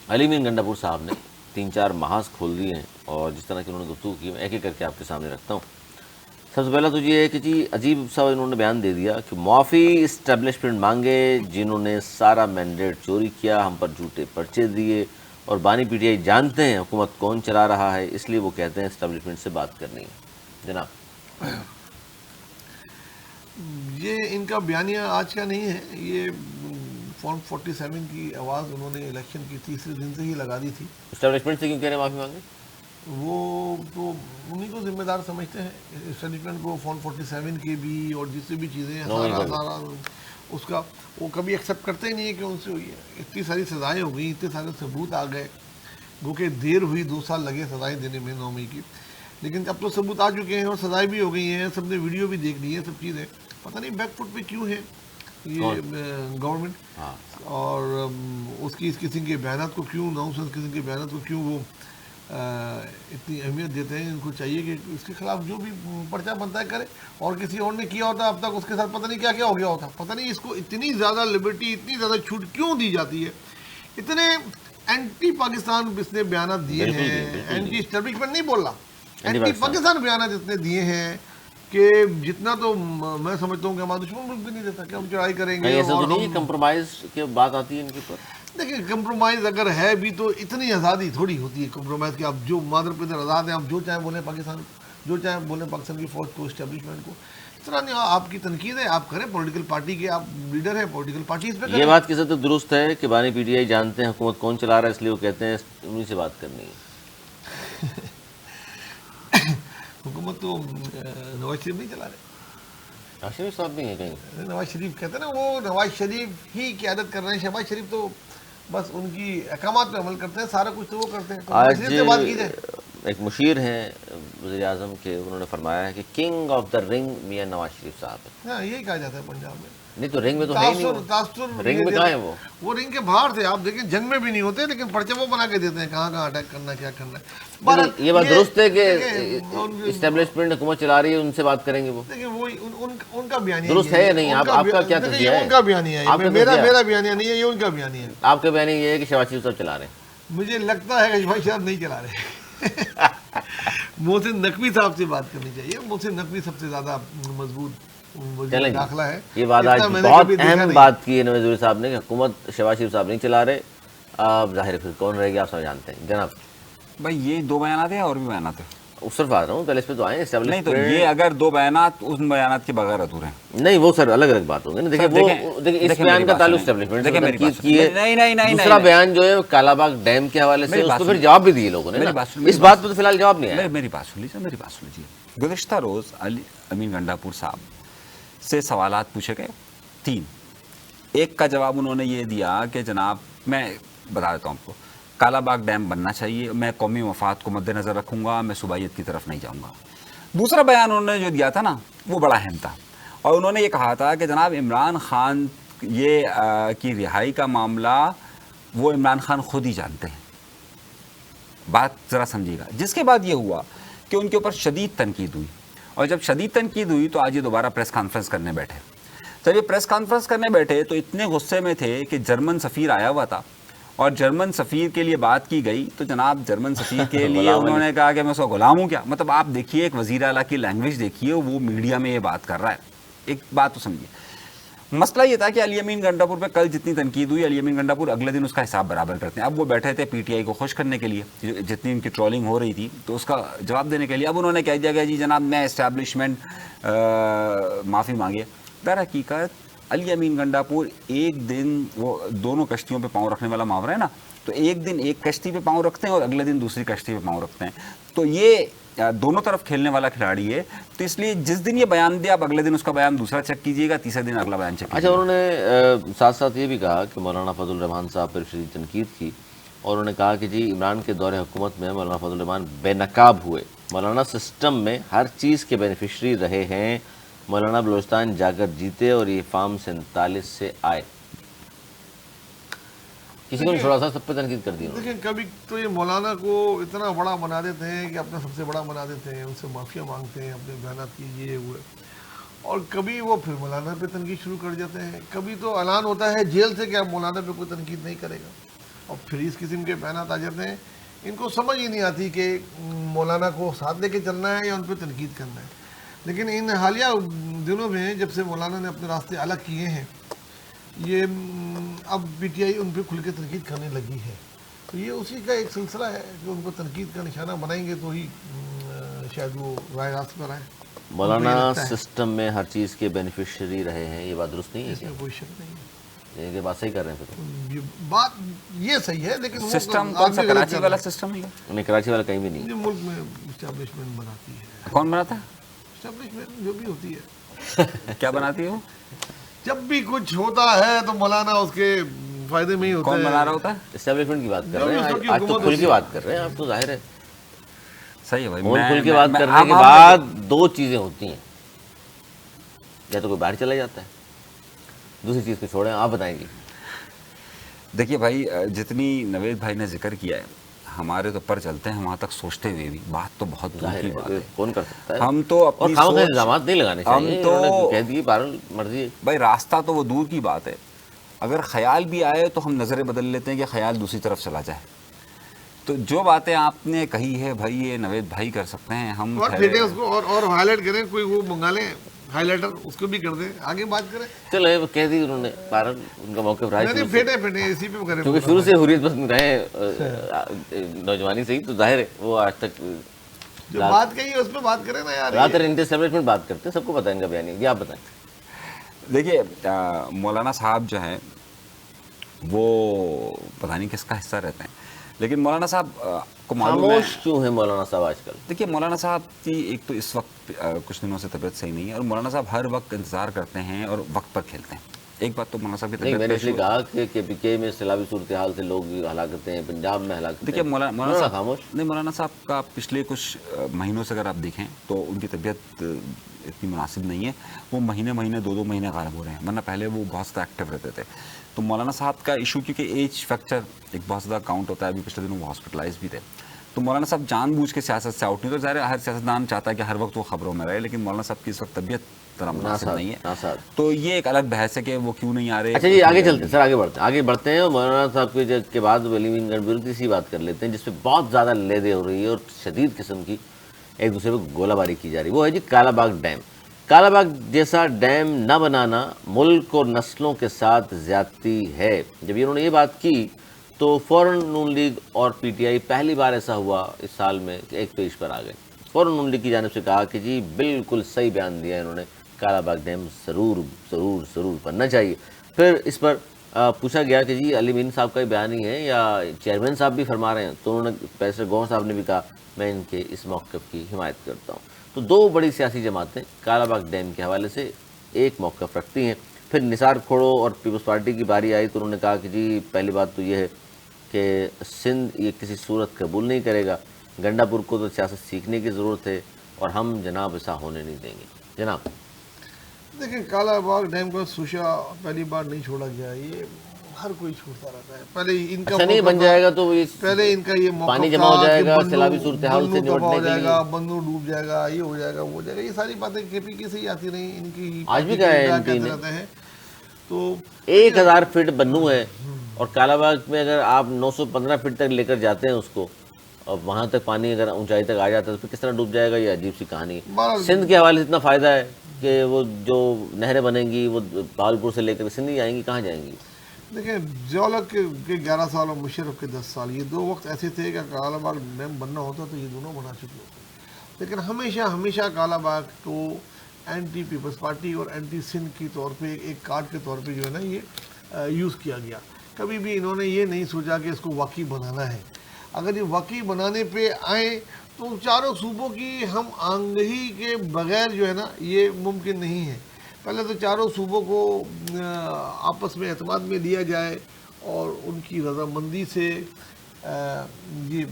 علی امین گنڈا پور صاحب نے 3-4 محاذ کھول دیے ہیں اور جس طرح کی انہوں نے گفتگو کی میں ایک ایک کر کے آپ کے سامنے رکھتا ہوں. سب سے پہلا تو یہ ہے کہ جی عجیب سا انہوں نے بیان دے دیا کہ معافی اسٹیبلشمنٹ مانگے جنہوں نے سارا مینڈیٹ چوری کیا، ہم پر جھوٹے پرچے دیے، اور بانی پی ٹی آئی جانتے ہیں حکومت کون چلا رہا ہے، اس لیے وہ کہتے ہیں اسٹیبلشمنٹ سے بات کرنی ہے. جناب یہ ان کا بیانیہ آج کا نہیں ہے، یہ فارم 47 کی آواز انہوں نے الیکشن کی تیسرے دن سے ہی لگا دی تھی. اسٹیبلشمنٹ سے کیوں کہہ رہے ہیں معافی مانگے؟ وہ تو انہیں کو ذمہ دار سمجھتے ہیں اسٹیبلشمنٹ کو، فارم 47 کی بھی اور جس سے بھی چیزیں ہیں سارا اس کا وہ کبھی ایکسیپٹ کرتے ہی نہیں ہے کہ ان سے ہوئی ہے. اتنی ساری سزائیں ہو گئی، اتنے سارے ثبوت آ گئے، گو کہ دیر ہوئی 2 سال لگے سزائیں دینے میں 9 مئی کی، لیکن اب تو ثبوت آ چکے ہیں اور سزائیں بھی ہو گئی ہیں، سب نے ویڈیو بھی دیکھ لی ہے، سب چیزیں. پتہ نہیں بیک فٹ پہ کیوں ہے یہ گورنمنٹ، اور اس کی کسی کے بیانات کو کیوں قسم کے بیانات کو کیوں وہ اتنی اہمیت دیتے ہیں. ان کو چاہیے کہ اس کے خلاف جو بھی پرچہ بنتا ہے کرے، اور کسی اور نے کیا ہوتا اب تک اس کے ساتھ پتہ نہیں کیا کیا ہو گیا ہوتا. پتہ نہیں اس کو اتنی زیادہ لبرٹی، اتنی زیادہ چھوٹ کیوں دی جاتی ہے. اتنے اینٹی پاکستان اس نے بیانات دیے ہیں، اینٹی اسٹیبلشمنٹ نہیں بول رہا، اینٹی پاکستان بیانات اتنے دیے ہیں کہ جتنا تو میں سمجھتا ہوں کہ ہمارا دشمن ملک بھی نہیں دیتا کہ ہم چڑھائی کریں گے. ایسا تو نہیں کمپرومائز کی بات آتی ہے ان کے اوپر؟ دیکھیں کمپرومائز اگر ہے بھی تو اتنی آزادی تھوڑی ہوتی ہے کمپرومائز کی. آپ جو مادر پدر آزاد ہیں، آپ جو چاہیں بولیں پاکستان، جو چاہیں بولیں پاکستان کی فوج کو، اسٹیبلشمنٹ کو. اس طرح نہیں، آپ کی تنقید ہے، آپ کریں، پولیٹیکل پارٹی کے آپ لیڈر ہیں، پولیٹیکل پارٹی اس پہ کریں. یہ بات کس حد تک درست ہے کہ بانی پی ٹی آئی جانتے ہیں حکومت کون چلا رہا ہے، اس لیے وہ کہتے ہیں انہیں سے بات کرنی ہے؟ حکومت تو نواز شریف نہیں چلا رہے. نواز شریف صاحب بھی ہیں کہیں؟ نواز شریف کہتے ہیں نا، وہ نواز شریف ہی قیادت کر رہے ہیں. شہباز شریف تو بس ان کی احکامات پہ عمل کرتے ہیں، سارا کچھ تو وہ کرتے ہیں. آج سے بات کی جائے. ایک مشیر ہیں وزیر اعظم کے، انہوں نے فرمایا ہے کہ کنگ آف دا رنگ میاں نواز شریف صاحب ہے. ہاں یہی کہا جاتا ہے پنجاب میں. نہیں تو رنگ میں تو ہے ہی نہیں، تاثر رنگ میں کہاں ہے وہ رنگ کے باہر تھے. آپ دیکھیں جنگ میں بھی نہیں ہوتے، لیکن پرچے وہ بنا کے دیتے ہیں کہاں کہاں اٹیک کرنا ہے، کیا کرنا ہے. یہ بات درست ہے کہ اسٹیبلشمنٹ حکومت چلا رہی ہے، ان سے بات کریں گے. وہ دیکھیں وہ ان کا بیانیہ درست ہے یا نہیں؟ آپ کا کیا تجزیہ ہے؟ ان کا بیانیہ ہے، میرا بیانیہ نہیں ہے، یہ ان کا بیانیہ ہے. آپ کا بیانیہ یہ ہے کہ شہباز شریف صاحب چلا رہے ہیں؟ مجھے لگتا ہے کہ شہباز شریف نہیں چلا رہے. محسن نقوی صاحب سے بات کرنی چاہیے. محسن نقوی سب سے زیادہ مضبوط داخلہ ہے. یہ بات آج بہت اہم بات کی ہے نواز شریف صاحب نے کہ حکومت شہباز شریف صاحب نہیں چلا رہے. آپ ظاہر پھر کون رہے گی آپ سب جانتے ہیں. جناب بھائی یہ 2 بیانات ہیں اور بھی بیانات ہیں؟ صرف آ رہا ہوں پہلے اس پہ تو آئیں. نہیں تو یہ اگر 2 بیانات ان بیانات کے بغیر ادھورے ہیں. نہیں وہ سر الگ الگ بات ہوگی نا. دیکھیں اس بیان کا تعلق اسٹیبلشمنٹ کی ہے. دوسرا بیان جو ہے کالا باغ ڈیم کے حوالے سے، اس کو پھر جواب بھی دیے لوگوں نے. اس بات پہ تو فی الحال جواب نہیں آیا. میری بات سن لیجیے. گزشتہ روز علی امین گنڈا پور صاحب سے سوالات پوچھے گئے 3. ایک کا جواب انہوں نے یہ دیا کہ جناب میں بتا دیتا ہوں آپ کو، کالا باغ ڈیم بننا چاہیے، میں قومی مفاد کو مد نظر رکھوں گا، میں صوبائیت کی طرف نہیں جاؤں گا. دوسرا بیان انہوں نے جو دیا تھا نا وہ بڑا اہم تھا، اور انہوں نے یہ کہا تھا کہ جناب عمران خان یہ کی رہائی کا معاملہ وہ عمران خان خود ہی جانتے ہیں. بات ذرا سمجھیے گا. جس کے بعد یہ ہوا کہ ان کے اوپر شدید تنقید ہوئی، اور جب شدید تنقید ہوئی تو آج یہ دوبارہ پریس کانفرنس کرنے بیٹھے. جب یہ پریس کانفرنس کرنے بیٹھے تو اتنے غصے میں تھے کہ جرمن سفیر آیا ہوا تھا، اور جرمن سفیر کے لیے بات کی گئی تو جناب جرمن سفیر کے لیے انہوں نے کہا کہ میں اس کو غلام ہوں کیا. مطلب آپ دیکھیے ایک وزیر اعلیٰ کی لینگویج دیکھیے، وہ میڈیا میں یہ بات کر رہا ہے. ایک بات تو سمجھیے، مسئلہ یہ تھا کہ علی امین گنڈا پور پہ کل جتنی تنقید ہوئی، علی امین گنڈا پور اگلے دن اس کا حساب برابر کرتے ہیں. اب وہ بیٹھے تھے پی ٹی آئی کو خوش کرنے کے لیے، جتنی ان کی ٹرولنگ ہو رہی تھی تو اس کا جواب دینے کے لیے اب انہوں نے کہہ دیا کہ جی جناب میں اسٹیبلشمنٹ معافی مانگے. در حقیقت علی امین گنڈا پور ایک دن وہ دونوں کشتیوں پہ پاؤں رکھنے والا محاورہ ہے نا، تو ایک دن ایک کشتی پہ پاؤں رکھتے ہیں اور اگلے دن دوسری کشتی پہ پاؤں رکھتے ہیں. تو یہ دونوں طرف کھیلنے والا کھلاڑی ہے. تو اس لیے جس دن یہ بیان دیا اب اگلے دن اس کا بیان دوسرا چیک کیجیے گا، تیسرے دن اگلا بیان چیک کیجیے گا. اچھا، انہوں نے ساتھ ساتھ یہ بھی کہا کہ مولانا فضل الرحمان صاحب پر شدید تنقید کی، اور انہوں نے کہا کہ جی عمران کے دور حکومت میں مولانا فضل الرحمان بے نقاب ہوئے. مولانا سسٹم میں ہر چیز کے بینیفیشری رہے ہیں. مولانا بلوچستان جا کر جیتے اور یہ فارم 47 سے آئے. کسی کو نہیں چھوڑا تھا، سب پہ تنقید کر دی. دیکھیں کبھی تو یہ مولانا کو اتنا بڑا بنا دیتے ہیں کہ اپنا سب سے بڑا بنا دیتے ہیں، ان سے معافیاں مانگتے ہیں اپنے بیانات کی یہ ہوئے، اور کبھی وہ پھر مولانا پہ تنقید شروع کر جاتے ہیں. کبھی تو اعلان ہوتا ہے جیل سے کہ اب مولانا پہ کوئی تنقید نہیں کرے گا. اور پھر اس قسم کے بیانات آ جاتے ہیں. ان کو سمجھ ہی نہیں آتی کہ مولانا کو ساتھ لے کے چلنا ہے یا ان پہ تنقید کرنا ہے. لیکن ان حالیہ دنوں میں جب سے مولانا نے اپنے راستے الگ کیے ہیں, یہ اب پی ٹی آئی ان پہ کھل کے تنقید کرنے لگی ہے. تو یہ اسی کا ایک سلسلہ ہے کہ ان کو تنقید کا نشانہ بنائیں گے تو ہی شاید وہ رائے راست پر آئے. مولانا سسٹم میں ہر چیز کے بینیفیشری رہے ہیں, یہ بات درست نہیں ہے اس میں کوئی شک نہیں ہے, یہ بات صحیح کر رہے ہیں پھر یہ بات یہ صحیح ہے, لیکن سسٹم کون سا, کراچی والا سسٹم ہے انہیں کراچی والا کہیں بھی نہیں. یہ ملک میں اسٹیبلشمنٹ بناتی ہے. کون بناتا ہے, اسٹیبلشمنٹ جو بھی ہوتی ہے, کیا بناتی ہے وہ, جب بھی کچھ ہوتا ہے تو مولانا اس کے فائدے میں ہی ہوتا ہے. کون بنا رہا ہوتا ہے, اسٹیبلشمنٹ کی بات کر رہے ہیں, آج تو کھل کے بات کر رہے ہیں آپ, تو ظاہر ہے صحیح ہے بھائی, کھل کے بات کرنے کے بعد دو چیزیں ہوتی ہیں, یا تو کوئی باہر چلا جاتا ہے, دوسری چیز کو چھوڑیں, آپ بتائیں گے. دیکھیے بھائی, جتنی نوید بھائی نے ذکر کیا ہے, ہمارے تو پر چلتے ہیں وہاں تک سوچتے ہوئے بھی, بات تو بہت دور کی بات ہے. کون کر سکتا ہے, ہم تو اپنی سوچ, الزامات نہیں لگانے چاہیے, انہوں نے کہہ دی بہرحال مرضی ہے. بھائی راستہ تو وہ دور کی بات ہے, اگر خیال بھی آئے تو ہم نظریں بدل لیتے ہیں کہ خیال دوسری طرف چلا جائے. تو جو باتیں آپ نے کہی ہے بھائی, یہ نوید بھائی کر سکتے ہیں, ہم اور پھیٹے اس کو اور ہائی لائٹ کریں, کوئی وہ منگا لیں ہائی لائٹر, اس کو بھی کر دیں, آگے بات کریں. چلو یہ کہہ دی انہوں نے, بہرحال ان کا موقف رہا ہے, پھیٹے اسی پہ کریں, کیونکہ شروع سے حریت پسند رہے نوجوانی سے ہی, تو ظاہر ہے وہ آج تک جو بات کہی ہے اس پہ بات کریں نا یار. رات اسٹیبلشمنٹ بات کرتے ہیں, سب کو پتہ ہے ان کا بیان ہے, یہ آپ بتائیں. دیکھیے مولانا صاحب جو ہیں وہ پتہ نہیں کس کا حصہ رہتے ہیں, لیکن مولانا صاحب کو معلوم ہے, خاموش کیوں ہے مولانا صاحب آج کل. دیکھیے مولانا صاحب کی ایک تو اس وقت کچھ دنوں سے طبیعت صحیح نہیں ہے, اور مولانا صاحب ہر وقت انتظار کرتے ہیں اور وقت پر کھیلتے ہیں. ایک بات تو مولانا صاحب کی نہیں, میں نے اس لیے طبیعت, کہا کہ پی کے میں سیلابی صورتحال سے لوگ ہلاکتیں ہیں, پنجاب میں ہلاکتیں. دیکھیے مولانا صاحب خاموش نہیں, مولانا صاحب کا پچھلے کچھ مہینوں سے اگر آپ دیکھیں تو ان کی طبیعت اتنی مناسب نہیں ہے, وہ مہینے دو مہینے غائب ہو رہے ہیں, ورنہ پہلے وہ بہت زیادہ ایکٹیو رہتے تھے. تو مولانا صاحب کا ایشو کیونکہ ایج فیکٹر ایک بہت زیادہ کاؤنٹ ہوتا ہے, ابھی پچھلے دنوں وہ ہاسپٹلائز بھی تھے. تو مولانا صاحب جان بوجھ کے سیاست سے آؤٹ نہیں, تو ظاہر ہر سیاستدان چاہتا ہے کہ ہر وقت وہ خبروں میں رہے, لیکن مولانا صاحب کی اس وقت طبیعت ذرا مناسب نہیں ہے, تو یہ ایک الگ بحث ہے کہ وہ کیوں نہیں آ رہے. اچھا جی, آگے چلتے ہیں سر, آگے بڑھتے ہیں, اور مولانا صاحب کے بعد ولیم گنڈ سی بات کر لیتے ہیں, جس پہ بہت زیادہ لے دے ہو رہی ہے اور شدید قسم کی ایک دوسرے پہ گولہ باری کی جا رہی ہے. وہ ہے جی کالا باغ ڈیم. کالا باغ جیسا ڈیم نہ بنانا ملک اور نسلوں کے ساتھ زیادتی ہے. جب انہوں نے یہ بات کی تو فوراً نون لیگ اور پی ٹی آئی پہلی بار ایسا ہوا اس سال میں کہ ایک پیج پر آ گئے. فوراً نون لیگ کی جانب سے کہا کہ جی بالکل صحیح بیان دیا انہوں نے, کالا باغ ڈیم ضرور بننا چاہیے. پھر اس پر پوچھا گیا کہ جی علی مین صاحب کا ہی بیان ہی ہے یا چیئرمین صاحب بھی فرما رہے ہیں, تو انہوں نے پیسر گوہر صاحب نے بھی کہا میں ان کے اس موقف کی حمایت کرتا ہوں. تو دو بڑی سیاسی جماعتیں کالا باغ ڈیم کے حوالے سے ایک موقف رکھتی ہیں. پھر نثار کھوڑو اور پیپلز پارٹی کی باری آئی تو انہوں نے کہا کہ جی پہلی بات تو یہ ہے کہ سندھ یہ کسی صورت قبول نہیں کرے گا, گنڈا پور کو تو سیاست سیکھنے کی ضرورت ہے, اور ہم جناب ایسا ہونے نہیں دیں گے. جناب دیکھیں, کالا باغ ڈیم کا سوشا پہلی بار نہیں چھوڑا گیا, یہ ہر کوئی چھوڑتا رہتا ہے. پہلے ان کا نہیں بن جائے گا تو پہلے ان کا یہ پانی جمع ہو جائے گا, سیلابی صورتحال سے نمٹنے کے لیے بندو ڈوب جائے گا, یہ ہو جائے گا, وہ ہو جائے گا, یہ ساری باتیں کے پی کے سے ہی آتی رہی. ان کی آج بھی کہتے رہتے ہیں. تو 1000 فٹ بنو ہے, اور کالا باغ میں اگر آپ 915 فٹ تک لے کر جاتے ہیں اس کو, اور وہاں تک پانی اگر اونچائی تک آ جاتا ہے تو پھر کس طرح ڈوب جائے گا, یہ عجیب سی کہانی ہے. سندھ کے حوالے سے اتنا فائدہ ہے کہ وہ جو نہریں بنیں گی وہ بہاولپور سے لے کر سندھ ہی آئیں گی, کہاں جائیں گی. دیکھیں, ضیاءالحق کے 11 سال اور مشرف کے 10 سال, یہ دو وقت ایسے تھے کہ کالا باغ ڈیم بننا ہوتا تو یہ دونوں بنا چکے ہوتے. لیکن ہمیشہ کالا باغ کو اینٹی پیپلز پارٹی اور اینٹی سندھ کی طور پہ ایک کارڈ کے طور پہ جو ہے نا یہ یوز کیا گیا. کبھی بھی انہوں نے یہ نہیں سوچا کہ اس کو واقعی بنانا ہے. اگر یہ واقعی بنانے پہ آئیں تو چاروں صوبوں کی ہم آہنگی کے بغیر جو ہے نا یہ ممکن نہیں ہے. پہلے تو چاروں صوبوں کو آپس میں اعتماد میں لیا جائے اور ان کی رضامندی سے یہ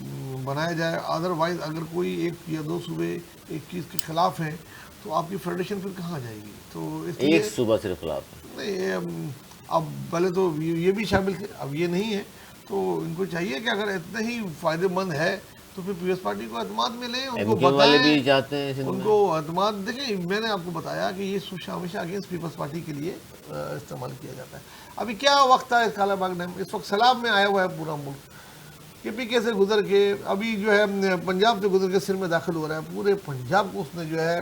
بنایا جائے. ادروائز اگر کوئی ایک یا دو صوبے ایک چیز کے خلاف ہیں تو آپ کی فیڈریشن پھر کہاں جائے گی. تو اس لیے ایک صوبہ صرف خلاف ہے نہیں, اب پہلے تو یہ بھی شامل تھے, اب یہ نہیں ہے. تو ان کو چاہیے کہ اگر اتنا ہی فائدہ مند ہے تو پھر پیپلز پارٹی کو اعتماد میں لیں, ان کو MK والے بھی بتائیں, چاہتے ہیں سندھ ان میں. کو اعتماد. دیکھیں میں نے آپ کو بتایا کہ یہ سوچ ہمیشہ اگینسٹ پیپلز پارٹی کے لیے استعمال کیا جاتا ہے. ابھی کیا وقت ہے کالا باغ ڈیم, اس وقت سیلاب میں آیا ہوا ہے پورا ملک, KPK سے گزر کے ابھی جو ہے پنجاب سے گزر کے سندھ میں داخل ہو رہا ہے, پورے پنجاب کو اس نے جو ہے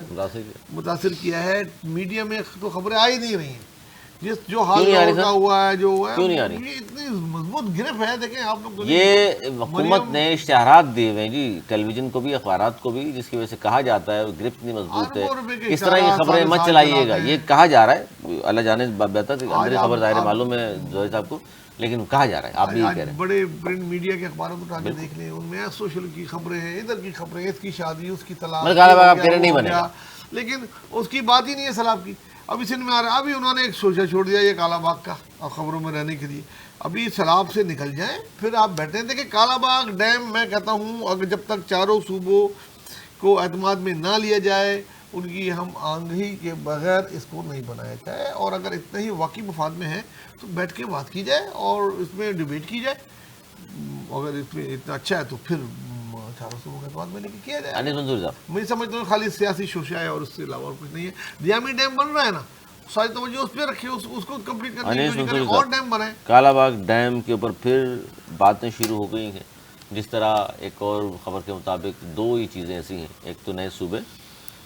متاثر کیا ہے. میڈیا میں تو خبریں آ ہی نہیں رہی ہیں, جس جو حال کا ہوا ہے جو ہوا ہے, یہ اتنی مضبوط گرفت ہے. دیکھیں آپ لوگ, یہ حکومت نے اشتہارات دیے ہوئے ہیں جی, ٹیلی ویژن کو بھی اخبارات کو بھی, جس کی وجہ سے کہا جاتا ہے گرفت اتنی مضبوط ہے, اس طرح کی خبریں مت چلائیے گا, یہ کہا جا رہا ہے. اللہ جانے بہتر اندر خبر ظاہر معلوم ہے زہیر صاحب کو, لیکن کہا جا رہا ہے, آپ بھی کہہ رہے ہیں. بڑے پرنٹ میڈیا کے اخباروں کو اٹھا کے دیکھ لیں, ان میں سوشل کی خبریں ہیں, ادھر کی خبریں, اس کی شادی, اس کی طلاق, آپ کہہ رہے نہیں بنے گا, لیکن اس کی بات ہی نہیں ہے سیلاب کی. ابھی سندھ میں آ رہا ہے, ابھی انہوں نے ایک سوچا چھوڑ دیا یہ کالا باغ کا, اور خبروں میں رہنے کے لیے. ابھی سیلاب سے نکل جائیں پھر آپ بیٹھیں. دیکھیں کالا باغ ڈیم, میں کہتا ہوں اگر جب تک چاروں صوبوں کو اعتماد میں نہ لیا جائے, ان کی ہم آندھی کے بغیر اس کو نہیں بنایا جائے, اور اگر اتنا ہی واقعی مفاد میں ہے تو بیٹھ کے بات کی جائے اور اس میں ڈیبیٹ کی جائے. اگر اس میں اتنا اچھا ہے تو پھر چاروں صوبوں کے اعتماد میں لے کے کیا جائے. میں سمجھتا ہوں خالی سیاسی شوشہ ہے اور اس سے علاوہ اور کچھ نہیں ہے. دیامی ڈیم بن رہا ہے نا, ساری توجہ اس پہ رکھیے, اس کو کمپلیٹ کرنے کی کوشش کریں, اور ڈیم بنائیں. کالا باغ ڈیم کے اوپر پھر باتیں شروع ہو گئی ہیں. جس طرح ایک اور خبر کے مطابق دو ہی چیزیں ایسی ہیں, ایک تو نئے صوبے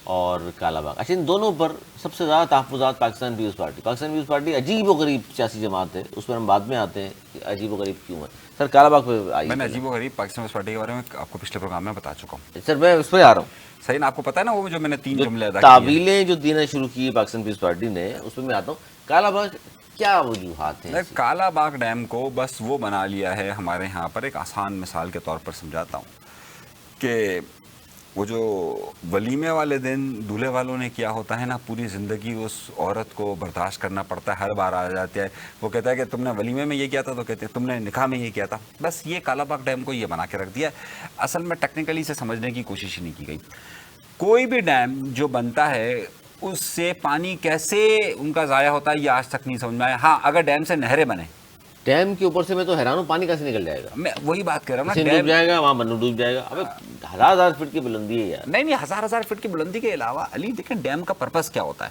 اور کالا باغ. اچھا, ان دونوں پر سب سے زیادہ تحفظات پاکستان پیپلز پارٹی. پاکستان پیپلز پارٹی عجیب و غریب سیاسی جماعت ہے, اس پر ہم بعد میں آتے ہیں کہ عجیب و غریب کیوں ہے. سر کالا باغ پہ آئیے. میں نے عجیب و غریب پاکستان پیپلز پارٹی کے بارے میں آپ کو پچھلے پروگرام میں بتا چکا ہوں. سر میں اس پہ آ رہا ہوں. صحیح نا, آپ کو پتا ہے نا وہ جو میں نے 3 جملے ادا کیے, تعویلیں جو دینا شروع کی پاکستان پیپلز پارٹی نے, اس پہ میں آتا ہوں. کالا باغ کیا وجوہات ہیں؟ کالا باغ ڈیم کو بس وہ بنا لیا ہے ہمارے یہاں پر, ایک آسان مثال کے طور پر سمجھاتا ہوں کہ وہ جو ولیمے والے دن دولہے والوں نے کیا ہوتا ہے نا, پوری زندگی اس عورت کو برداشت کرنا پڑتا ہے, ہر بار آ جاتا ہے وہ کہتا ہے کہ تم نے ولیمے میں یہ کیا تھا, تو کہتے ہیں تم نے نکاح میں یہ کیا تھا. بس یہ کالا باغ ڈیم کو یہ بنا کے رکھ دیا. اصل میں ٹیکنیکلی سے سمجھنے کی کوشش ہی نہیں کی گئی. کوئی بھی ڈیم جو بنتا ہے اس سے پانی کیسے ان کا ضائع ہوتا ہے یہ آج تک نہیں سمجھ میں آیا. ہاں, اگر ڈیم سے نہریں بنے, ڈیم کے اوپر سے میں تو حیران ہوں, پانی کیسے نکل جائے گا؟ میں وہی بات کہہ رہا ہوں نا, ڈوب جائے گا, وہاں بنو ڈوب جائے گا. ابے 1000 فٹ کی بلندی ہے یار. نہیں, 1000 فٹ کی بلندی کے علاوہ علی دیکھیں ڈیم کا پرپس کیا ہوتا ہے.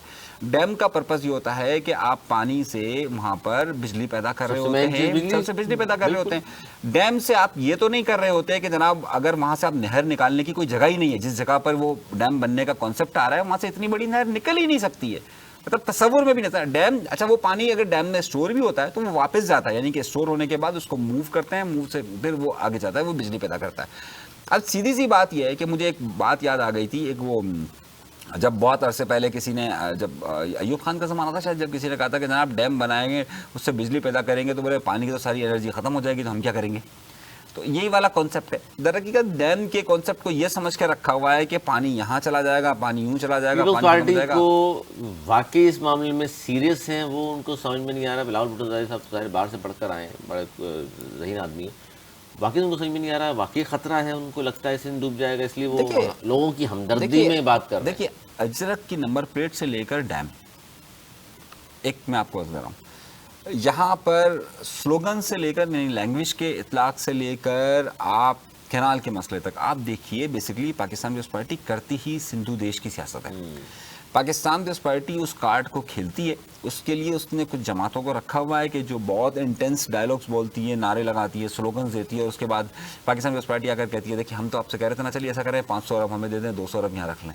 ڈیم کا پرپس یہ ہوتا ہے کہ آپ پانی سے وہاں پر بجلی پیدا کر رہے ہوتے ہیں, سب سے بجلی پیدا کر رہے ہوتے ہیں. ڈیم سے آپ یہ تو نہیں کر رہے ہوتے کہ جناب اگر وہاں سے آپ نہر نکالنے کی کوئی جگہ ہی نہیں ہے, جس جگہ پر وہ ڈیم بننے کا کانسیپٹ آ رہا ہے وہاں سے اتنی بڑی نہر نکل ہی نہیں سکتی ہے. مطلب تصور میں بھی نہیں تھا ڈیم. اچھا, وہ پانی اگر ڈیم میں اسٹور بھی ہوتا ہے تو وہ واپس جاتا ہے, یعنی کہ اسٹور ہونے کے بعد اس کو موو کرتے ہیں, موو سے پھر وہ آگے جاتا ہے, وہ بجلی پیدا کرتا ہے. اب سیدھی سی بات یہ ہے کہ مجھے ایک بات یاد آ گئی تھی, ایک وہ جب بہت عرصے پہلے کسی نے, جب ایوب خان کا زمانہ تھا شاید, جب کسی نے کہا تھا کہ جناب ڈیم بنائیں گے, اس سے بجلی پیدا کریں گے, تو بولے پانی کی تو ساری انرجی ختم ہو جائے گی, تو ہم کیا کریں گے. تو یہی والا کانسیپٹ ہے. در حقیقت ڈیم کے کانسیپٹ کو یہ سمجھ کے رکھا ہوا ہے کہ پانی یہاں چلا جائے گا, پانی یوں چلا جائے گا, پارٹی کو واقعی اس معاملے میں سیریس ہیں, وہ ان کو سمجھ میں نہیں آ رہا. بلاول بھٹو زادی صاحب ظاہر باہر سے پڑھ کر آئے ہیں, بڑے ذہین آدمی ہیں, واقعی ان کو سمجھ میں نہیں آ رہا. واقعی خطرہ ہے, ان کو لگتا ہے سندھ ڈوب جائے گا, اس لیے وہ لوگوں کی ہمدردی میں بات کر رہے ہیں. دیکھیے, اجرک کی نمبر پلیٹ سے لے کر ڈیم, ایک میں آپ کو بتا رہا ہوں, یہاں پر سلوگن سے لے کر, یعنی لینگویج کے اطلاق سے لے کر آپ کینال کے مسئلے تک, آپ دیکھیے بیسیکلی پاکستان پیپلز پارٹی کرتی ہی سندھو دیش کی سیاست ہے. پاکستان پیپلز پارٹی اس کارڈ کو کھیلتی ہے. اس کے لیے اس نے کچھ جماعتوں کو رکھا ہوا ہے کہ جو بہت انٹینس ڈائلاگس بولتی ہے, نعرے لگاتی ہے, سلوگنز دیتی ہے, اور اس کے بعد پاکستان پیپلز پارٹی آ کر کہتی ہے دیکھیے ہم تو آپ سے کہہ رہے تھے نا, چلیے ایسا کریں 500 ارب ہمیں دے دیں, 200 ارب یہاں رکھ لیں.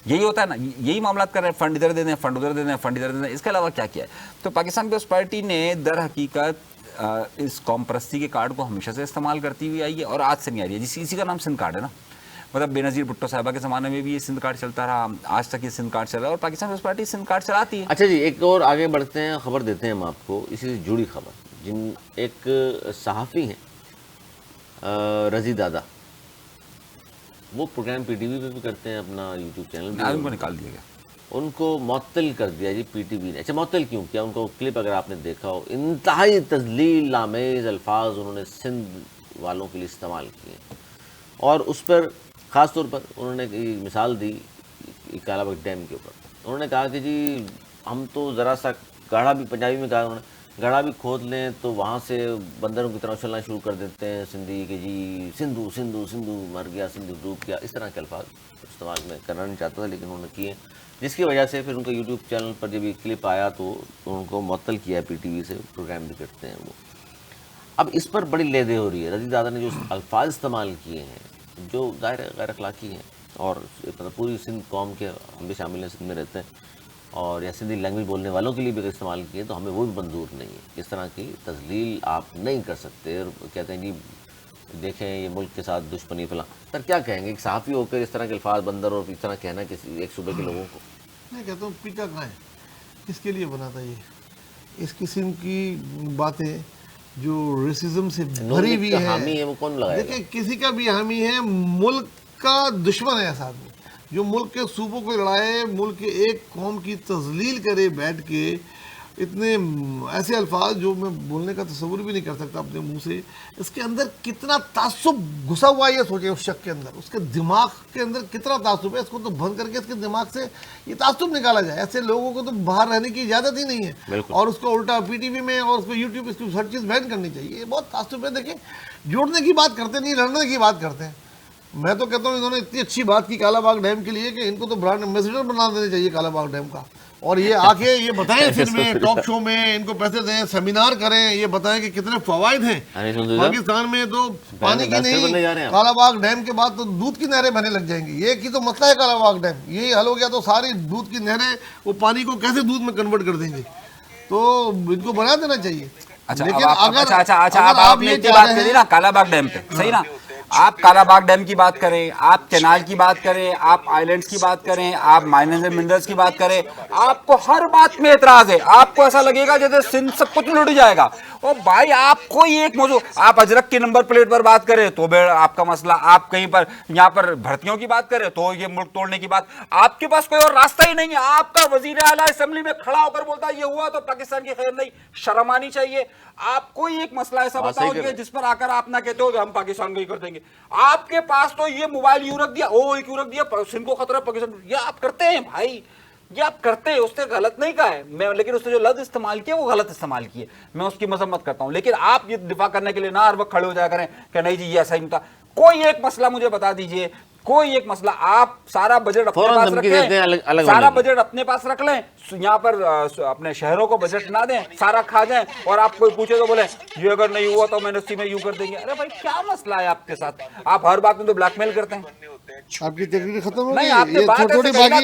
یہی ہوتا ہے نا, یہی معاملات کر رہے ہیں, فنڈ ادھر دے دیں, فنڈ ادھر دے دیں, فنڈ ادھر دے دیں. اس کے علاوہ کیا کیا ہے؟ تو پاکستان پیپلز پارٹی نے در حقیقت اس قوم پرستی کے کارڈ کو ہمیشہ سے استعمال کرتی ہوئی آئی ہے, اور آج سے نہیں آ رہی ہے. اسی کا نام سندھ کارڈ ہے نا. مطلب بے نظیر بھٹو صاحبہ کے زمانے میں بھی یہ سندھ کارڈ چلتا رہا, آج تک یہ سندھ کارڈ چل رہا ہے, اور پاکستان پیپلز پارٹی سندھ کارڈ چلاتی ہے. اچھا جی, ایک اور آگے بڑھتے ہیں, خبر دیتے ہیں ہم آپ کو, اسی سے جڑی خبر. ایک صحافی ہیں رضی دادا, وہ پروگرام پی ٹی وی پہ بھی کرتے ہیں, اپنا یوٹیوب چینل بھی, ان کو نکال دیا گیا, ان کو معطل کر دیا جی پی ٹی وی نے. اچھا, معطل کیوں کیا؟ ان کو کلپ اگر آپ نے دیکھا ہو, انتہائی تذلیل آمیز الفاظ انہوں نے سندھ والوں کے لیے استعمال کیے, اور اس پر خاص طور پر انہوں نے مثال دی کالا باغ ڈیم کے اوپر. انہوں نے کہا کہ جی ہم تو ذرا سا گاڑھا بھی پنجابی میں کہا انہوں نے گڑھا بھی کھود لیں تو وہاں سے بندروں کی طرح چلنا شروع کر دیتے ہیں سندھی کہ جی سندھو سندھو سندھو مر گیا، سندھو ڈوب گیا، اس طرح کے الفاظ استعمال میں کرنا نہیں چاہتا تھا لیکن انہوں نے کیے، جس کی وجہ سے پھر ان کا یوٹیوب چینل پر جب یہ کلپ آیا تو ان کو معطل کیا پی ٹی وی سے، پروگرام بھی کرتے ہیں وہ۔ اب اس پر بڑی لیدے ہو رہی ہے، رضی دادا نے جو الفاظ استعمال کیے ہیں جو ظاہر غیر اخلاقی ہیں، اور پوری سندھ قوم کے ہم بھی شامل ہیں، سندھ میں رہتے ہیں، اور یا سندھی لینگویج بولنے والوں کے لیے بھی اگر استعمال کیے تو ہمیں وہ بھی منظور نہیں ہے۔ اس طرح کی تذلیل آپ نہیں کر سکتے، اور کہتے ہیں جی دیکھیں یہ ملک کے ساتھ دشمنی فلاں، سر کیا کہیں گے ایک صحافی ہو کر اس طرح کے الفاظ بندر اور اس طرح کہنا کسی ایک صوبے کے لوگوں کو؟ میں کہتا ہوں پیٹا کہاں ہے، کس کے لیے بنا تھا یہ؟ اس قسم کی باتیں جو ریسزم سے بھری ہوئی ہے، حامی ہے وہ کون لگائے گا؟ دیکھیں کسی کا بھی حامی ہے، ملک کا دشمن ہے ایسا آدمی جو ملک کے صوبوں کو لڑائے، ملک کے ایک قوم کی تذلیل کرے بیٹھ کے، اتنے ایسے الفاظ جو میں بولنے کا تصور بھی نہیں کر سکتا اپنے منہ سے۔ اس کے اندر کتنا تعصب گھسا ہوا ہے یہ سوچے، اس شخص کے اندر، اس کے دماغ کے اندر کتنا تعصب ہے، اس کو تو بند کر کے اس کے دماغ سے یہ تعصب نکالا جائے۔ ایسے لوگوں کو تو باہر رہنے کی اجازت ہی نہیں ہے، اور اس کو الٹا پی ٹی وی میں اور اس کو یوٹیوب، اس کی ہر چیز بین کرنی چاہیے۔ یہ بہت تعصب ہے۔ دیکھیں جوڑنے کی بات کرتے نہیں، لڑنے کی بات کرتے ہیں۔ میں تو کہتا ہوں انہوں نے اتنی اچھی بات کی کالا باغ ڈیم کے لیے کہ ان کو تو برانڈ ایمبیسڈر بنا دینا چاہیے کالا باغ ڈیم کا، اور یہ آ کے یہ بتائیں پھر میں ٹاک شو میں، ان کو پیسے دیں، سیمینار کریں، یہ بتائیں کہ کتنے فوائد ہیں پاکستان میں۔ تو پانی کی نہیں، کالا باغ ڈیم کے بعد تو دودھ کی نہریں بہنے لگ جائیں گی۔ یہ کی تو مسئلہ ہے کالا باغ ڈیم، یہی حل ہو گیا تو ساری دودھ کی نہریں وہ پانی کو کیسے دودھ میں کنورٹ کر دیں گے، تو ان کو بنا دینا چاہیے۔ اچھا آپ نے اتنی بات کری نا کالا باغ ڈیم پہ، صحیح نا، آپ کالا باغ ڈیم کی بات کریں، آپ کینال کی بات کریں، آپ آئیلینڈز کی بات کریں، آپ مائنرز اینڈ منرلز کی بات کریں، آپ کو ہر بات میں اعتراض ہے۔ آپ کو ایسا لگے گا جیسے سندھ سب کچھ لٹ جائے گا۔ اور بھائی آپ کوئی ایک موضوع، آپ اجرک کی نمبر پلیٹ پر بات کریں تو آپ کا مسئلہ، آپ کہیں پر یہاں پر بھرتیوں کی بات کریں تو یہ ملک توڑنے کی بات، آپ کے پاس کوئی اور راستہ ہی نہیں ہے۔ آپ کا وزیر اعلیٰ اسمبلی میں کھڑا ہو کر بولتا ہے یہ ہوا تو پاکستان کی خیر نہیں، شرم آنی چاہیے۔ آپ کوئی ایک مسئلہ ایسا بتاؤ جس پر آ کر آپ نہ کہتے ہو کہ ہم پاکستان کو ہی کر دیں گے۔ آپ کے پاس تو یہ موبائل یوں رکھ دیا، کیوں رکھ دیا، سندھ کو خطرہ پاکستان، یہ آپ کرتے ہیں بھائی، یہ آپ کرتے ہیں۔ اس نے غلط نہیں کہا ہے میں، لیکن اس نے جو لفظ استعمال کیا وہ غلط استعمال کیے، میں اس کی مذمت کرتا ہوں۔ لیکن آپ یہ دفاع کرنے کے لیے نہ ہر وقت کھڑے ہو جایا کریں کہ نہیں جی یہ ایسا ہی نہیں تھا۔ کوئی ایک مسئلہ مجھے بتا دیجئے، کوئی ایک مسئلہ، آپ سارا بجٹ اپنے پاس رکھیں، سارا بجٹ اپنے پاس رکھ لیں، یہاں پر اپنے شہروں کو بجٹ نہ دیں، سارا کھا جائیں، اور آپ کوئی پوچھے تو بولیں یہ اگر نہیں ہوا تو یونیورسٹی میں یوں کر دیں گے۔ ارے بھائی کیا مسئلہ ہے آپ کے ساتھ؟ آپ ہر بات میں تو بلیک میل کرتے ہیں۔ آپ کی تقریر ختم ہو گئی؟ نہیں، آپ نے بات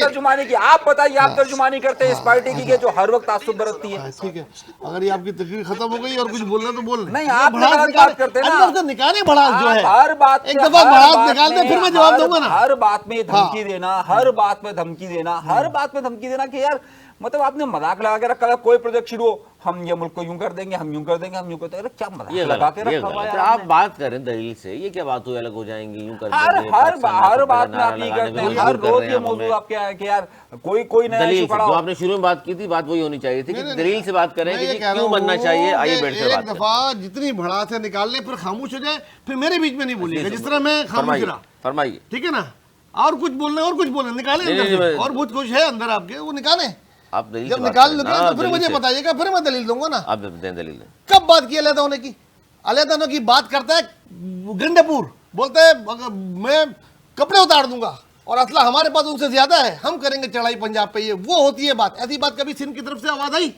ترجمانی کی، آپ بتائیے، آپ ترجمانی کرتے ہیں اس پارٹی کی کہ جو ہر وقت تعصب برتتی ہے۔ ٹھیک ہے، اگر یہ آپ کی تقریر ختم ہو گئی اور کچھ بولنا تو بول نہیں، آپ بات کرتے ہیں نا، نکالے بڑھاس جو ہے، ہر بات ایک دفعہ بڑھاس نکال دیں پھر میں جواب دوں گا نا۔ ہر بات میں دھمکی دینا، ہر بات میں دھمکی دینا، ہر بات میں دھمکی دینا کہ یار مطلب آپ نے مذاق لگا کے رکھا ہے، کوئی پروجیکٹ شروع ہو، ہم یہ ملک کو یوں کر دیں گے، ہم یوں کر دیں گے، ہم یوں کرتے ہیں، کیا مذاق لگا کے رکھا ہوا ہے آپ بات کریں دلیل سے، یہ کیا بات ہوئی الگ ہو جائیں گی، یوں کر ہر بات میں آپ یہ کرتے ہیں، ہر روز یہ موضوع آپ کیا ہے کہ یار کوئی نیا ایشو کھڑا ہو۔ جو آپ نے شروع میں بات کی تھی بات وہی ہونی چاہیے تھی کہ دلیل سے بات کریں کہ کیوں بننا چاہیے، آئیے بیٹھ کر بات کریں۔ ایک دفعہ جتنی بڑھاس ہے نکال لیں پھر خاموش ہو جائے، پھر میرے بیچ میں نہیں بولیے گا جس طرح میں خاموش رہا۔ فرمائیے، ٹھیک ہے نا، اور کچھ بولنا ہے اور کچھ بولنا نکالیں، اور کچھ ہے اندر آپ کے وہ نکالیں، آپ دلیل جب نکال لیں تو پھر مجھے بتائیے گا، پھر میں دلیل دوں گا نا۔ آپ دیں دلیل دیں۔ کب بات کی علیحدہ ہونے کی؟ علیحدہ ہونے کی بات کرتا ہے گنڈے پور، بولتے ہے میں کپڑے اتار دوں گا اور اسلحہ ہمارے پاس ان سے زیادہ ہے، ہم کریں گے چڑھائی پنجاب پہ، یہ وہ ہوتی ہے بات۔ ایسی بات کبھی سندھ کی طرف سے آواز آئی؟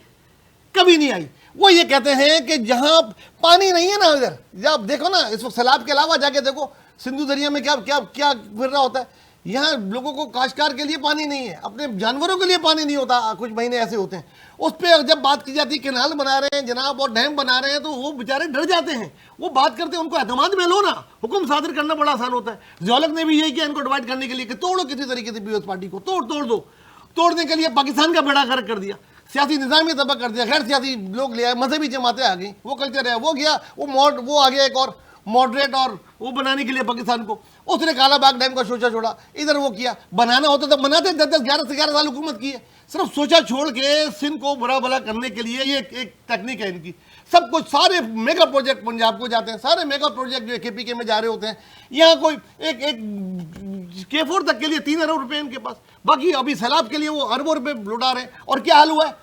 کبھی نہیں آئی۔ وہ یہ کہتے ہیں کہ جہاں پانی نہیں ہے نا، ادھر جب دیکھو نا اس وقت سیلاب کے علاوہ جا کے دیکھو سندھو دریا میں کیا کیا پھر رہا ہوتا ہے۔ یہاں لوگوں کو کاشتکار کے لیے پانی نہیں ہے، اپنے جانوروں کے لیے پانی نہیں ہوتا، کچھ مہینے ایسے ہوتے ہیں۔ اس پہ جب بات کی جاتی ہے کینال بنا رہے ہیں جناب اور ڈیم بنا رہے ہیں تو وہ بیچارے ڈر جاتے ہیں، وہ بات کرتے ہیں، ان کو اعتماد میں لو نا، حکم صادر کرنا بڑا آسان ہوتا ہے۔ زیولک نے بھی یہی کیا ان کو ڈیوائڈ کرنے کے لیے کہ توڑو کسی طریقے سے پیپلز پارٹی کو، توڑ دو، توڑنے کے لیے پاکستان کا بیڑا غرق کر دیا، سیاسی نظام ہی تباہ کر دیا، غیر سیاسی لوگ لے آئے، مذہبی جماعتیں آ گئیں، وہ کلچر ہے، وہ گیا، وہ آ گیا ایک اور ماڈریٹ اور وہ بنانے کے لیے پاکستان کو، اس نے کالا باغ ڈیم کا سوچا چھوڑا، ادھر وہ کیا، بنانا ہوتا تو بناتے، 10-11 سال حکومت کی ہے، صرف سوچا چھوڑ کے سندھ کو برا بھلا کرنے کے لیے یہ ایک ٹیکنیک ہے ان کی۔ سب کچھ سارے میگا پروجیکٹ پنجاب کو جاتے ہیں، سارے میگا پروجیکٹ جو KPK میں جا رہے ہوتے ہیں، یہاں کوئی ایک K4 تک کے لیے 3 ارب روپے ان کے پاس، باقی ابھی سیلاب کے لیے وہ اربوں روپے لوٹا رہے ہیں۔ اور کیا حال ہوا ہے؟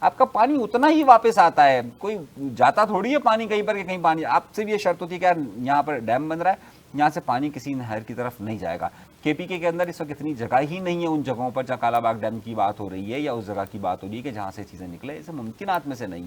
آپ کا پانی اتنا ہی واپس آتا ہے, کوئی جاتا تھوڑی ہے پانی کہیں پر کہ کہیں پانی, آپ سے بھی یہ شرط ہوتی ہے کہ یار یہاں پر ڈیم بن رہا ہے, یہاں سے پانی کسی نہر کی طرف نہیں جائے گا. کے پی کے اندر اس وقت اتنی جگہ ہی نہیں ہے ان جگہوں پر جہاں کالا باغ ڈیم کی بات ہو رہی ہے یا اس جگہ کی بات ہو رہی ہے کہ جہاں سے چیزیں نکلے, اسے ممکنات میں سے نہیں.